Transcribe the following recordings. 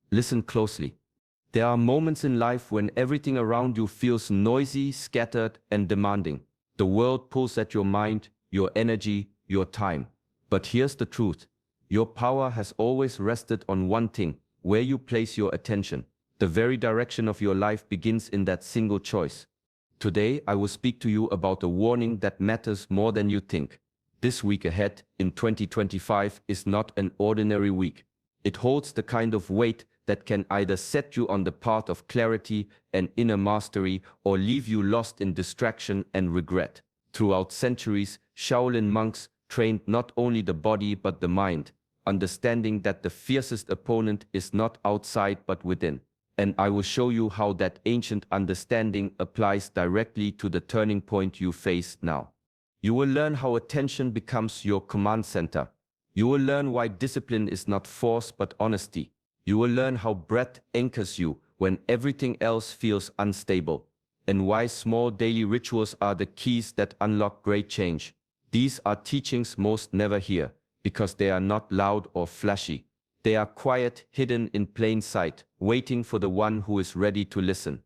Listen closely. There are moments in life when everything around you feels noisy, scattered, and demanding. The world pulls at your mind, your energy, your time. But here's the truth. Your power has always rested on one thing: where you place your attention. The very direction of your life begins in that single choice. Today, I will speak to you about a warning that matters more than you think. This week ahead, in 2025, is not an ordinary week. It holds the kind of weight that can either set you on the path of clarity and inner mastery or leave you lost in distraction and regret. Throughout centuries, Shaolin monks trained not only the body but the mind, understanding that the fiercest opponent is not outside but within. And I will show you how that ancient understanding applies directly to the turning point you face now. You will learn how attention becomes your command center. You will learn why discipline is not force but honesty. You will learn how breath anchors you when everything else feels unstable, and why small daily rituals are the keys that unlock great change. These are teachings most never hear, because they are not loud or flashy. They are quiet, hidden in plain sight, waiting for the one who is ready to listen.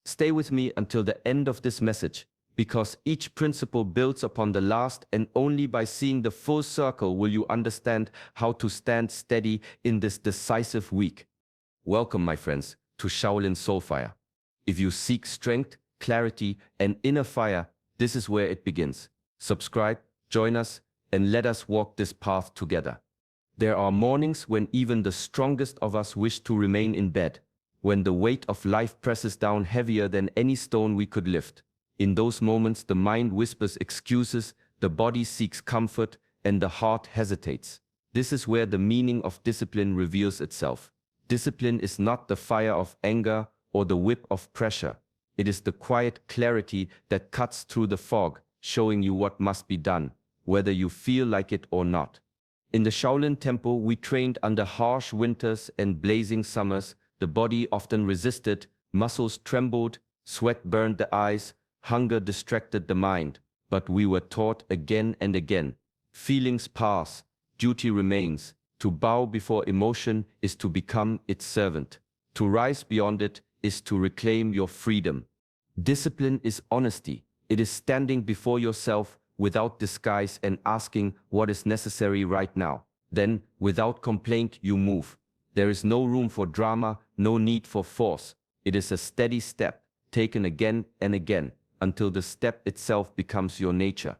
Stay with me until the end of this message, because each principle builds upon the last, and only by seeing the full circle will you understand how to stand steady in this decisive week. Welcome, my friends, to Shaolin Soulfire. If you seek strength, clarity, and inner fire, this is where it begins. Subscribe, join us, and let us walk this path together. There are mornings when even the strongest of us wish to remain in bed, when the weight of life presses down heavier than any stone we could lift. In those moments, the mind whispers excuses, the body seeks comfort, and the heart hesitates. This is where the meaning of discipline reveals itself. Discipline is not the fire of anger or the whip of pressure. It is the quiet clarity that cuts through the fog, showing you what must be done, whether you feel like it or not. In the Shaolin Temple, we trained under harsh winters and blazing summers. The body often resisted, muscles trembled, sweat burned the eyes, hunger distracted the mind. But we were taught again and again: feelings pass, duty remains. To bow before emotion is to become its servant. To rise beyond it is to reclaim your freedom. Discipline is honesty. It is standing before yourself without disguise and asking what is necessary right now. Then, without complaint, you move. There is no room for drama, no need for force. It is a steady step, taken again and again, until the step itself becomes your nature.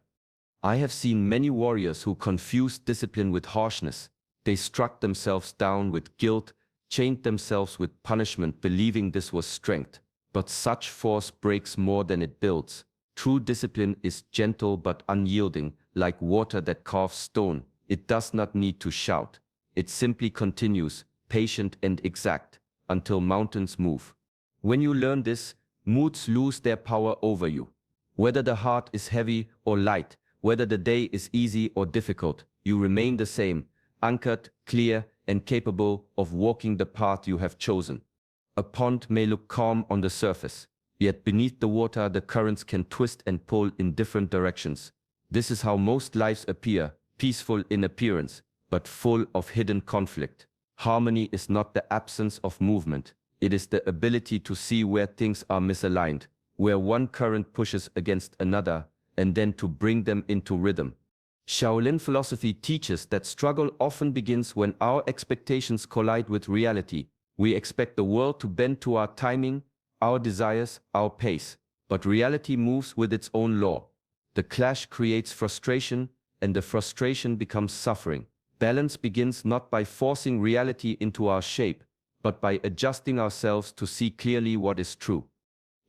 I have seen many warriors who confused discipline with harshness. They struck themselves down with guilt, chained themselves with punishment, believing this was strength. But such force breaks more than it builds. True discipline is gentle but unyielding, like water that carves stone. It does not need to shout. It simply continues, patient and exact, until mountains move. When you learn this, moods lose their power over you. Whether the heart is heavy or light, whether the day is easy or difficult, you remain the same, anchored, clear, and capable of walking the path you have chosen. A pond may look calm on the surface, yet beneath the water the currents can twist and pull in different directions. This is how most lives appear, peaceful in appearance, but full of hidden conflict. Harmony is not the absence of movement. It is the ability to see where things are misaligned, where one current pushes against another, and then to bring them into rhythm. Shaolin philosophy teaches that struggle often begins when our expectations collide with reality. We expect the world to bend to our timing, our desires, our pace. But reality moves with its own law. The clash creates frustration, and the frustration becomes suffering. Balance begins not by forcing reality into our shape, but by adjusting ourselves to see clearly what is true.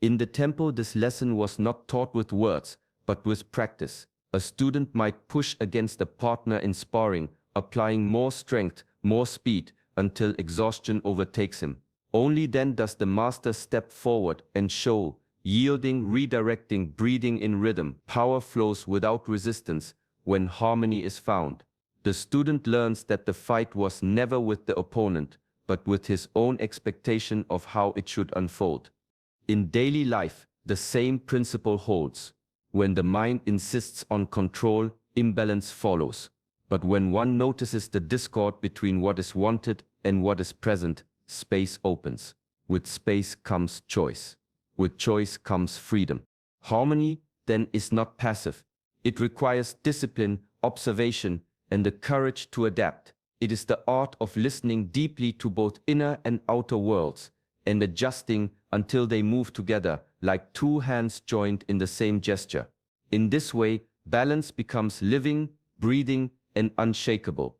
In the temple, this lesson was not taught with words, but with practice. A student might push against a partner in sparring, applying more strength, more speed, until exhaustion overtakes him. Only then does the master step forward and show, yielding, redirecting, breathing in rhythm. Power flows without resistance when harmony is found. The student learns that the fight was never with the opponent, but with his own expectation of how it should unfold. In daily life, the same principle holds. When the mind insists on control, imbalance follows. But when one notices the discord between what is wanted and what is present, space opens. With space comes choice. With choice comes freedom. Harmony, then, is not passive. It requires discipline, observation, and the courage to adapt. It is the art of listening deeply to both inner and outer worlds, and adjusting until they move together like two hands joined in the same gesture. In this way, balance becomes living, breathing, and unshakable.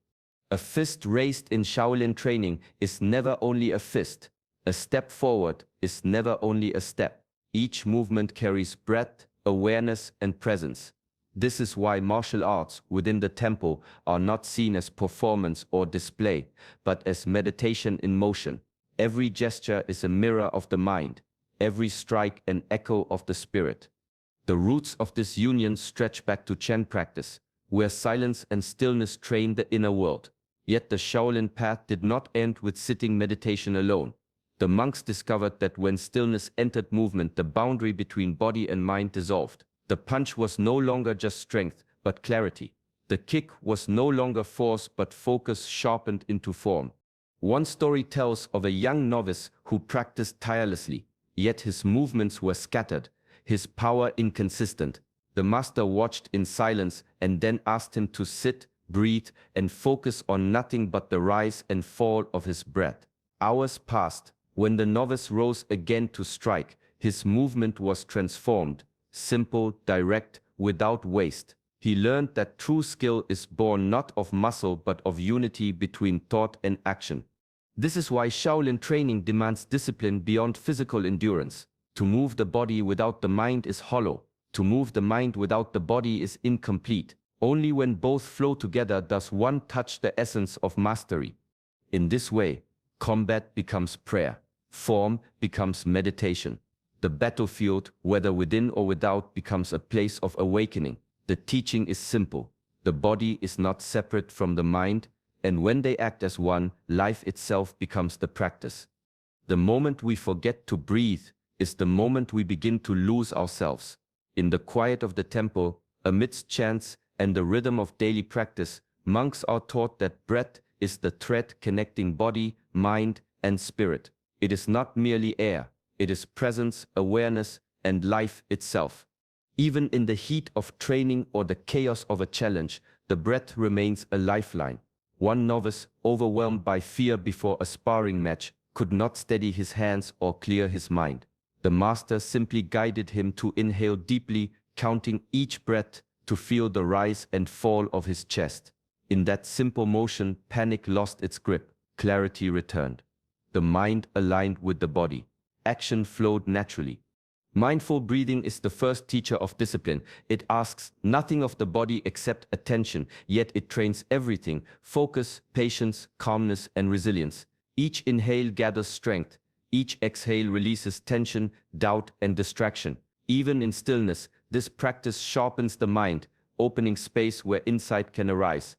A fist raised in Shaolin training is never only a fist. A step forward is never only a step. Each movement carries breadth, awareness, and presence. This is why martial arts within the temple are not seen as performance or display, but as meditation in motion. Every gesture is a mirror of the mind, every strike an echo of the spirit. The roots of this union stretch back to Chen practice, where silence and stillness train the inner world. Yet the Shaolin path did not end with sitting meditation alone. The monks discovered that when stillness entered movement, the boundary between body and mind dissolved. The punch was no longer just strength, but clarity. The kick was no longer force, but focus sharpened into form. One story tells of a young novice who practiced tirelessly, yet his movements were scattered, his power inconsistent. The master watched in silence and then asked him to sit, breathe, and focus on nothing but the rise and fall of his breath. Hours passed. When the novice rose again to strike, his movement was transformed, simple, direct, without waste. He learned that true skill is born not of muscle but of unity between thought and action. This is why Shaolin training demands discipline beyond physical endurance. To move the body without the mind is hollow. To move the mind without the body is incomplete. Only when both flow together does one touch the essence of mastery. In this way, combat becomes prayer. Form becomes meditation. The battlefield, whether within or without, becomes a place of awakening. The teaching is simple. The body is not separate from the mind, and when they act as one, life itself becomes the practice. The moment we forget to breathe is the moment we begin to lose ourselves. In the quiet of the temple, amidst chants and the rhythm of daily practice, monks are taught that breath is the thread connecting body, mind, and spirit. It is not merely air, it is presence, awareness, and life itself. Even in the heat of training or the chaos of a challenge, the breath remains a lifeline. One novice, overwhelmed by fear before a sparring match, could not steady his hands or clear his mind. The master simply guided him to inhale deeply, counting each breath to feel the rise and fall of his chest. In that simple motion, panic lost its grip, clarity returned. The mind aligned with the body. Action flowed naturally. Mindful breathing is the first teacher of discipline. It asks nothing of the body except attention, yet it trains everything: focus, patience, calmness, and resilience. Each inhale gathers strength. Each exhale releases tension, doubt, and distraction. Even in stillness, this practice sharpens the mind, opening space where insight can arise.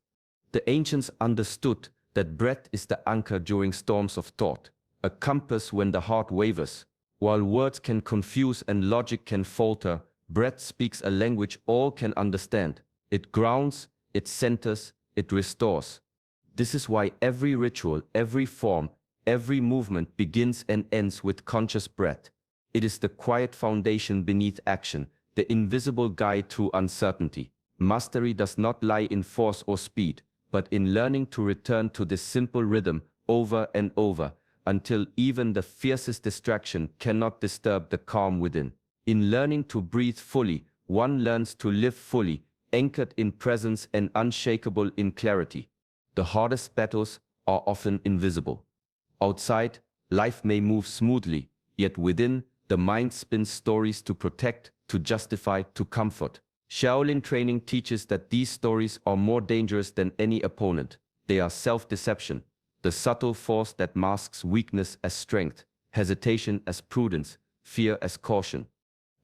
The ancients understood that breath is the anchor during storms of thought, a compass when the heart wavers. While words can confuse and logic can falter, breath speaks a language all can understand. It grounds, it centers, it restores. This is why every ritual, every form, every movement begins and ends with conscious breath. It is the quiet foundation beneath action, the invisible guide through uncertainty. Mastery does not lie in force or speed, but in learning to return to this simple rhythm over and over, until even the fiercest distraction cannot disturb the calm within. In learning to breathe fully, one learns to live fully, anchored in presence and unshakable in clarity. The hardest battles are often invisible. Outside, life may move smoothly, yet within, the mind spins stories to protect, to justify, to comfort. Shaolin training teaches that these stories are more dangerous than any opponent. They are self-deception, the subtle force that masks weakness as strength, hesitation as prudence, fear as caution.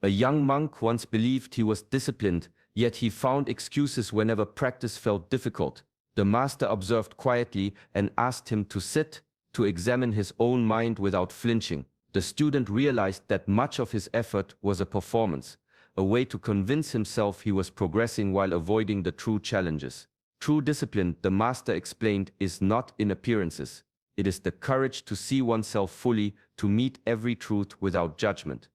A young monk once believed he was disciplined, yet he found excuses whenever practice felt difficult. The master observed quietly and asked him to sit, to examine his own mind without flinching. The student realized that much of his effort was a performance, a way to convince himself he was progressing while avoiding the true challenges. True discipline, the master explained, is not in appearances. It is the courage to see oneself fully, to meet every truth without judgment.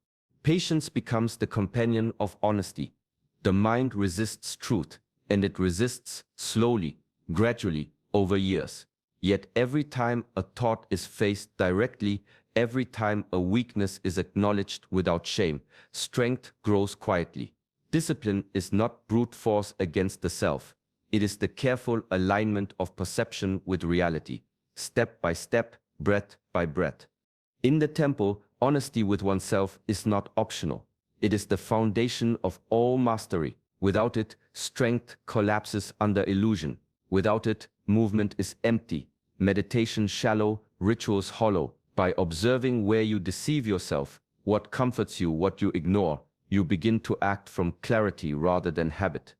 Patience becomes the companion of honesty. The mind resists truth, and it resists slowly, gradually, over years. Yet every time a thought is faced directly, every time a weakness is acknowledged without shame, strength grows quietly. Discipline is not brute force against the self. It is the careful alignment of perception with reality, step by step, breath by breath. In the temple, honesty with oneself is not optional. It is the foundation of all mastery. Without it, strength collapses under illusion. Without it, movement is empty, meditation shallow, rituals hollow. By observing where you deceive yourself, what comforts you, what you ignore, you begin to act from clarity rather than habit.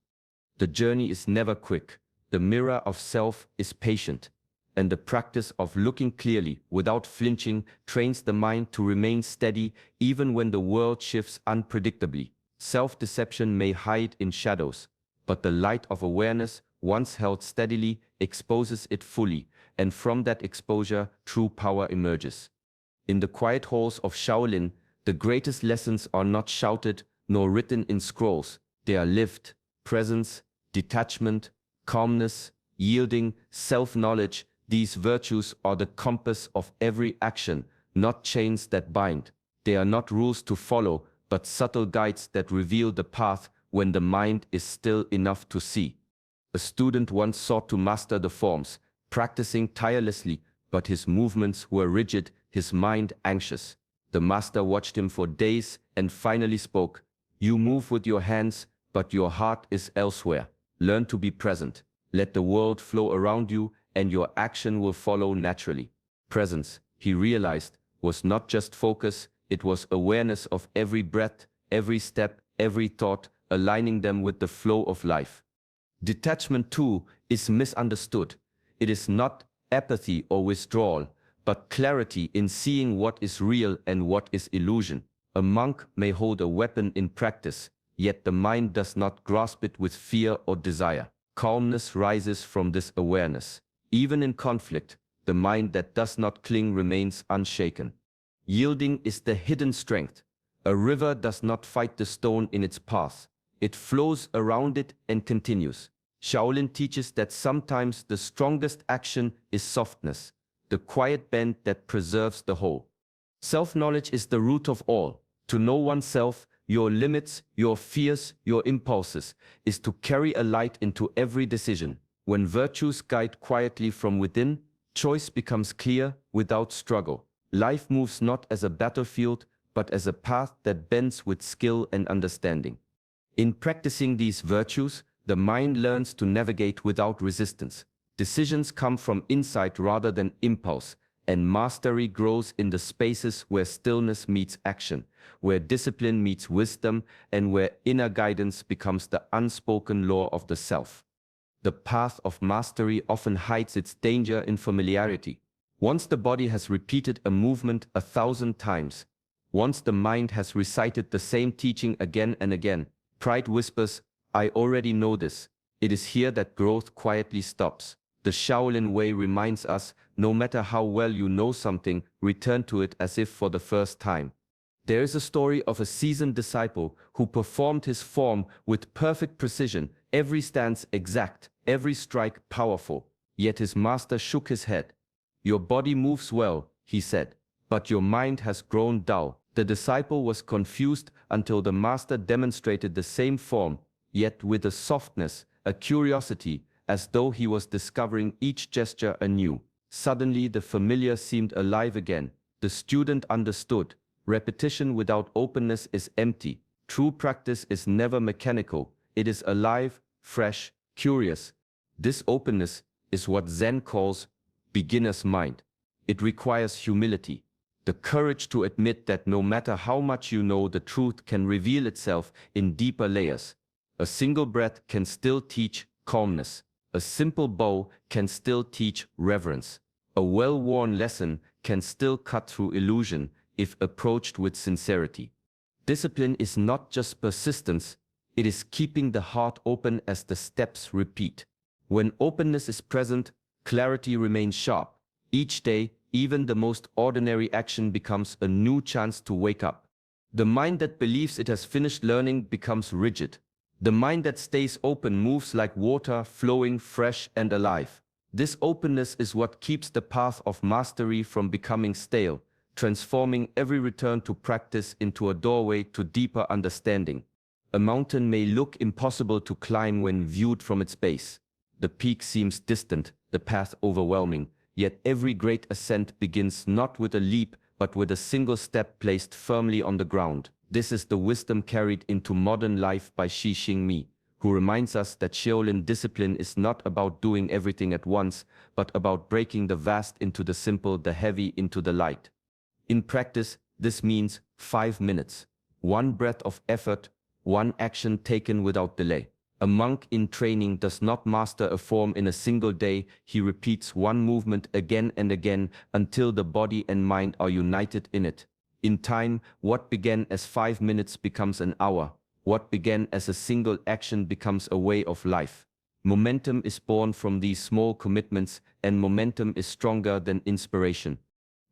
The journey is never quick. The mirror of self is patient. And the practice of looking clearly, without flinching, trains the mind to remain steady even when the world shifts unpredictably. Self-deception may hide in shadows, but the light of awareness, once held steadily, exposes it fully, and from that exposure, true power emerges. In the quiet halls of Shaolin, the greatest lessons are not shouted nor written in scrolls. They are lived. Presence, detachment, calmness, yielding, self-knowledge. These virtues are the compass of every action, not chains that bind. They are not rules to follow, but subtle guides that reveal the path when the mind is still enough to see. A student once sought to master the forms, practicing tirelessly, but his movements were rigid, his mind anxious. The master watched him for days and finally spoke, "You move with your hands, but your heart is elsewhere. Learn to be present. Let the world flow around you, and your action will follow naturally." Presence, he realized, was not just focus, it was awareness of every breath, every step, every thought, aligning them with the flow of life. Detachment, too, is misunderstood. It is not apathy or withdrawal, but clarity in seeing what is real and what is illusion. A monk may hold a weapon in practice, yet the mind does not grasp it with fear or desire. Calmness rises from this awareness. Even in conflict, the mind that does not cling remains unshaken. Yielding is the hidden strength. A river does not fight the stone in its path. It flows around it and continues. Shaolin teaches that sometimes the strongest action is softness, the quiet bend that preserves the whole. Self-knowledge is the root of all. To know oneself, your limits, your fears, your impulses, is to carry a light into every decision. When virtues guide quietly from within, choice becomes clear without struggle. Life moves not as a battlefield, but as a path that bends with skill and understanding. In practicing these virtues, the mind learns to navigate without resistance. Decisions come from insight rather than impulse, and mastery grows in the spaces where stillness meets action, where discipline meets wisdom, and where inner guidance becomes the unspoken law of the self. The path of mastery often hides its danger in familiarity. Once the body has repeated a movement 1,000 times, once the mind has recited the same teaching again and again, pride whispers, "I already know this." It is here that growth quietly stops. The Shaolin way reminds us, no matter how well you know something, return to it as if for the first time. There is a story of a seasoned disciple who performed his form with perfect precision, every stance exact, every strike powerful. Yet his master shook his head. "Your body moves well," he said, "but your mind has grown dull." The disciple was confused until the master demonstrated the same form, yet with a softness, a curiosity, as though he was discovering each gesture anew. Suddenly the familiar seemed alive again. The student understood. Repetition without openness is empty. True practice is never mechanical. It is alive, fresh, curious. This openness is what Zen calls beginner's mind. It requires humility, the courage to admit that no matter how much you know, the truth can reveal itself in deeper layers. A single breath can still teach calmness. A simple bow can still teach reverence. A well-worn lesson can still cut through illusion if approached with sincerity. Discipline is not just persistence, it is keeping the heart open as the steps repeat. When openness is present, clarity remains sharp. Each day, even the most ordinary action becomes a new chance to wake up. The mind that believes it has finished learning becomes rigid. The mind that stays open moves like water, flowing, fresh and alive. This openness is what keeps the path of mastery from becoming stale, transforming every return to practice into a doorway to deeper understanding. A mountain may look impossible to climb when viewed from its base. The peak seems distant, the path overwhelming, yet every great ascent begins not with a leap, but with a single step placed firmly on the ground. This is the wisdom carried into modern life by Shi Xingmi, who reminds us that Shaolin discipline is not about doing everything at once, but about breaking the vast into the simple, the heavy into the light. In practice, this means 5 minutes, one breath of effort, one action taken without delay. A monk in training does not master a form in a single day. He repeats one movement again and again until the body and mind are united in it. In time, what began as 5 minutes becomes an hour. What began as a single action becomes a way of life. Momentum is born from these small commitments, and momentum is stronger than inspiration.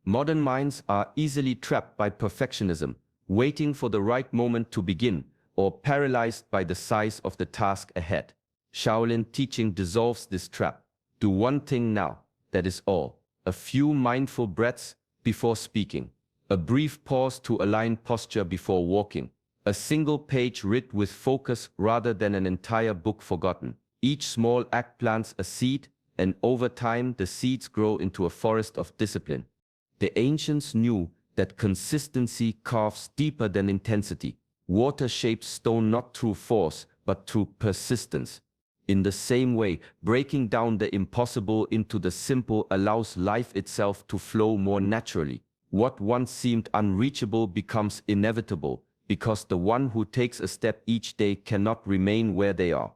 Modern minds are easily trapped by perfectionism, waiting for the right moment to begin, or paralyzed by the size of the task ahead. Shaolin teaching dissolves this trap. Do one thing now, that is all. A few mindful breaths before speaking. A brief pause to align posture before walking. A single page read with focus rather than an entire book forgotten. Each small act plants a seed, and over time the seeds grow into a forest of discipline. The ancients knew that consistency carves deeper than intensity. Water shapes stone not through force, but through persistence. In the same way, breaking down the impossible into the simple allows life itself to flow more naturally. What once seemed unreachable becomes inevitable, because the one who takes a step each day cannot remain where they are.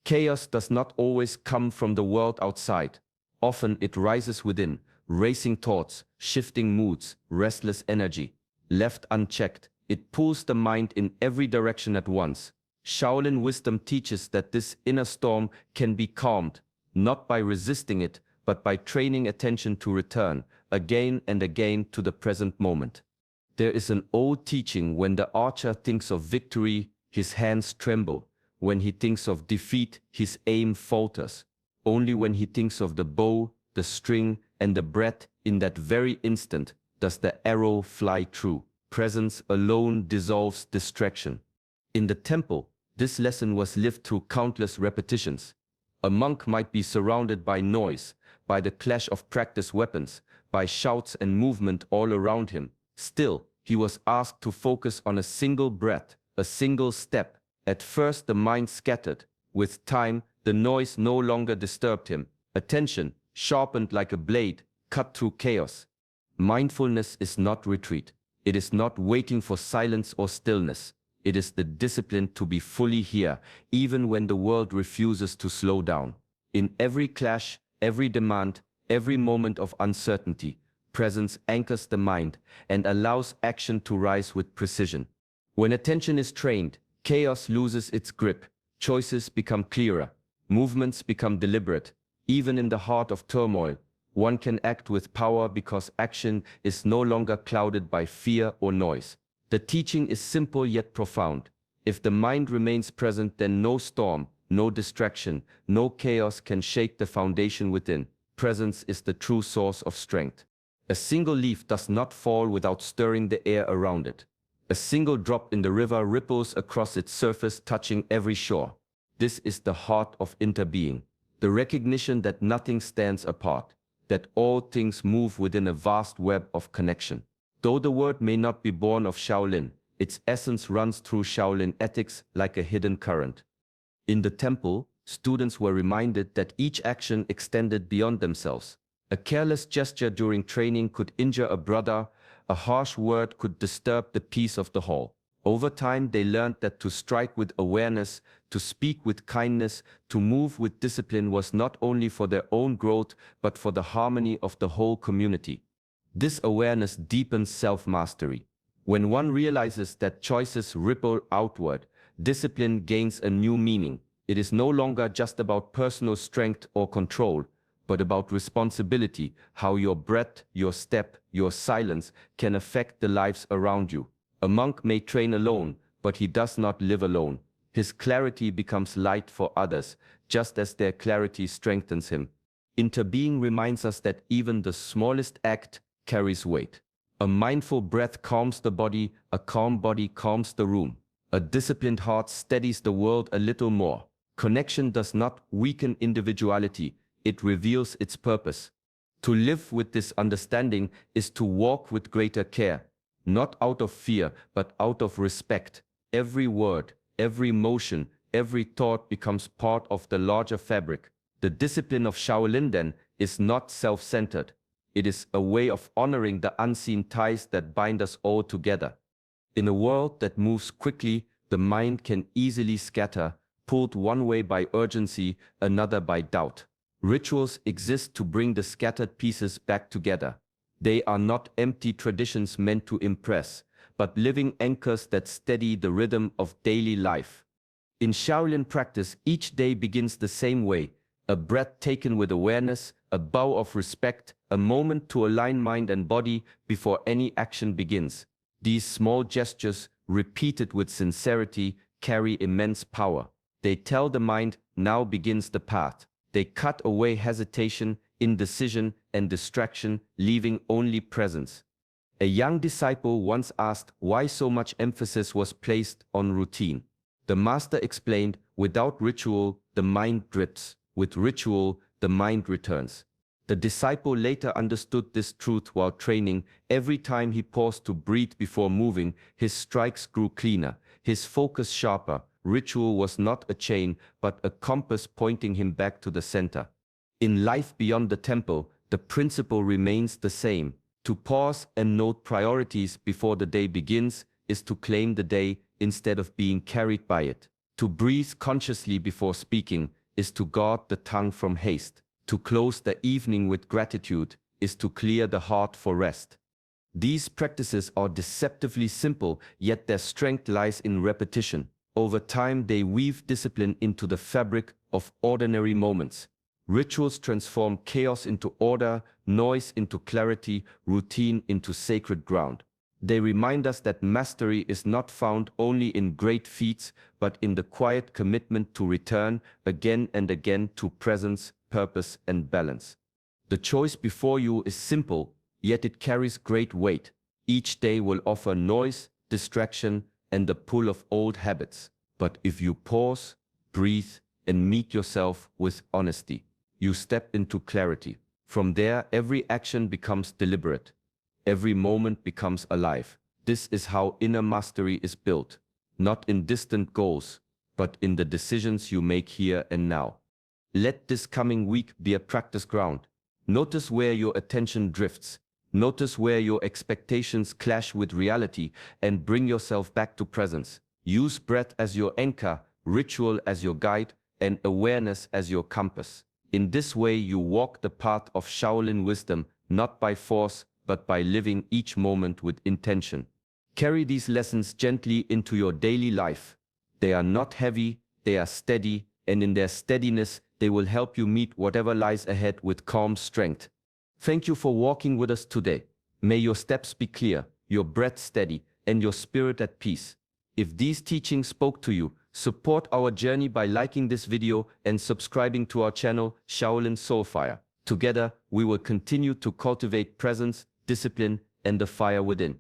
Chaos does not always come from the world outside. Often it rises within, racing thoughts, shifting moods, restless energy. Left unchecked, it pulls the mind in every direction at once. Shaolin wisdom teaches that this inner storm can be calmed, not by resisting it, but by training attention to return, again and again, to the present moment. There is an old teaching: when the archer thinks of victory, his hands tremble. When he thinks of defeat, his aim falters. Only when he thinks of the bow, the string, and the breath, in that very instant, does the arrow fly true. Presence alone dissolves distraction. In the temple, this lesson was lived through countless repetitions. A monk might be surrounded by noise, by the clash of practice weapons, by shouts and movement all around him. Still, he was asked to focus on a single breath, a single step. At first the mind scattered. With time, the noise no longer disturbed him. Attention, sharpened like a blade, cut through chaos. Mindfulness is not retreat. It is not waiting for silence or stillness. It is the discipline to be fully here, even when the world refuses to slow down. In every clash, every demand, every moment of uncertainty, presence anchors the mind and allows action to rise with precision. When attention is trained, chaos loses its grip, choices become clearer, movements become deliberate. Even in the heart of turmoil, one can act with power because action is no longer clouded by fear or noise. The teaching is simple yet profound. If the mind remains present, then no storm, no distraction, no chaos can shake the foundation within. Presence is the true source of strength. A single leaf does not fall without stirring the air around it. A single drop in the river ripples across its surface, touching every shore. This is the heart of interbeing, the recognition that nothing stands apart, that all things move within a vast web of connection. Though the word may not be born of Shaolin, its essence runs through Shaolin ethics like a hidden current. In the temple, students were reminded that each action extended beyond themselves. A careless gesture during training could injure a brother, a harsh word could disturb the peace of the hall. Over time, they learned that to strike with awareness, to speak with kindness, to move with discipline was not only for their own growth, but for the harmony of the whole community. This awareness deepens self-mastery. When one realizes that choices ripple outward, discipline gains a new meaning. It is no longer just about personal strength or control, but about responsibility, how your breath, your step, your silence can affect the lives around you. A monk may train alone, but he does not live alone. His clarity becomes light for others, just as their clarity strengthens him. Interbeing reminds us that even the smallest act carries weight. A mindful breath calms the body, a calm body calms the room. A disciplined heart steadies the world a little more. Connection does not weaken individuality, it reveals its purpose. To live with this understanding is to walk with greater care, not out of fear, but out of respect. Every word, every motion, every thought becomes part of the larger fabric. The discipline of Shaolin, then, is not self-centered. It is a way of honoring the unseen ties that bind us all together. In a world that moves quickly, the mind can easily scatter, pulled one way by urgency, another by doubt. Rituals exist to bring the scattered pieces back together. They are not empty traditions meant to impress, but living anchors that steady the rhythm of daily life. In Shaolin practice, each day begins the same way: a breath taken with awareness, a bow of respect, a moment to align mind and body before any action begins. These small gestures, repeated with sincerity, carry immense power. They tell the mind, now begins the path. They cut away hesitation, indecision, and distraction, leaving only presence. A young disciple once asked why so much emphasis was placed on routine. The master explained, without ritual, the mind drifts. With ritual, the mind returns. The disciple later understood this truth while training. Every time he paused to breathe before moving, his strikes grew cleaner, his focus sharper. Ritual was not a chain, but a compass pointing him back to the center. In life beyond the temple, the principle remains the same. To pause and note priorities before the day begins is to claim the day instead of being carried by it. To breathe consciously before speaking is to guard the tongue from haste. To close the evening with gratitude is to clear the heart for rest. These practices are deceptively simple, yet their strength lies in repetition. Over time, they weave discipline into the fabric of ordinary moments. Rituals transform chaos into order, noise into clarity, routine into sacred ground. They remind us that mastery is not found only in great feats, but in the quiet commitment to return again and again to presence, purpose, and balance. The choice before you is simple, yet it carries great weight. Each day will offer noise, distraction, and the pull of old habits. But if you pause, breathe, and meet yourself with honesty, you step into clarity. From there, every action becomes deliberate. Every moment becomes alive. This is how inner mastery is built, not in distant goals, but in the decisions you make here and now. Let this coming week be a practice ground. Notice where your attention drifts. Notice where your expectations clash with reality, and bring yourself back to presence. Use breath as your anchor, ritual as your guide, and awareness as your compass. In this way, you walk the path of Shaolin wisdom, not by force, but by living each moment with intention. Carry these lessons gently into your daily life. They are not heavy, they are steady, and in their steadiness, they will help you meet whatever lies ahead with calm strength. Thank you for walking with us today. May your steps be clear, your breath steady, and your spirit at peace. If these teachings spoke to you, support our journey by liking this video and subscribing to our channel, Shaolin Soulfire. Together, we will continue to cultivate presence, discipline, and the fire within.